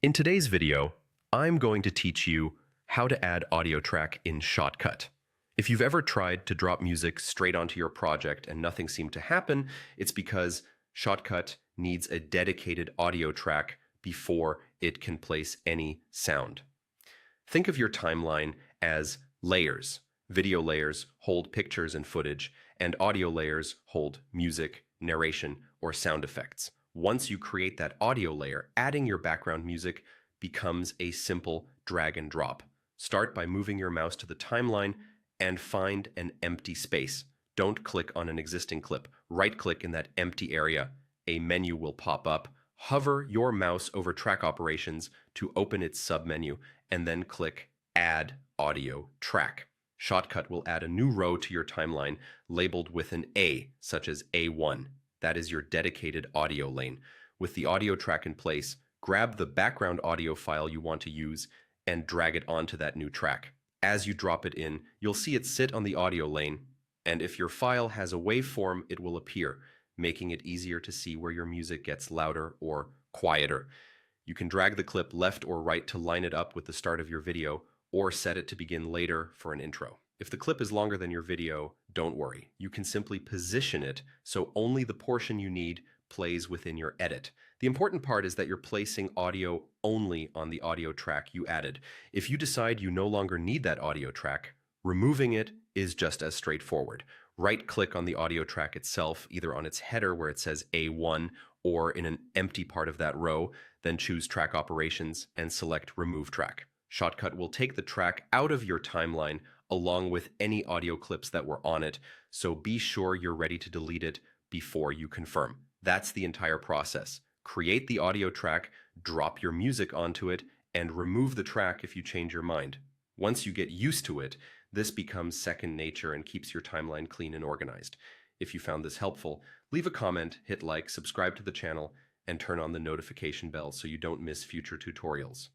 In today's video, I'm going to teach you how to add audio track in Shotcut. If you've ever tried to drop music straight onto your project and nothing seemed to happen, it's because Shotcut needs a dedicated audio track before it can place any sound. Think of your timeline as layers. Video layers hold pictures and footage, and audio layers hold music, narration, or sound effects. Once you create that audio layer, adding your background music becomes a simple drag and drop. Start by moving your mouse to the timeline and find an empty space. Don't click on an existing clip. Right-click in that empty area. A menu will pop up. Hover your mouse over track operations to open its submenu, and then click Add Audio Track. Shotcut will add a new row to your timeline labeled with an A, such as A1. That is your dedicated audio lane. With the audio track in place, grab the background audio file you want to use and drag it onto that new track. As you drop it in, you'll see it sit on the audio lane, and if your file has a waveform, it will appear, making it easier to see where your music gets louder or quieter. You can drag the clip left or right to line it up with the start of your video, or set it to begin later for an intro. If the clip is longer than your video, don't worry. You can simply position it so only the portion you need plays within your edit. The important part is that you're placing audio only on the audio track you added. If you decide you no longer need that audio track, removing it is just as straightforward. Right-click on the audio track itself, either on its header where it says A1 or in an empty part of that row, then choose Track Operations and select Remove Track. Shotcut will take the track out of your timeline along with any audio clips that were on it, so be sure you're ready to delete it before you confirm. That's the entire process. Create the audio track, drop your music onto it, and remove the track if you change your mind. Once you get used to it, this becomes second nature and keeps your timeline clean and organized. If you found this helpful, leave a comment, hit like, subscribe to the channel, and turn on the notification bell so you don't miss future tutorials.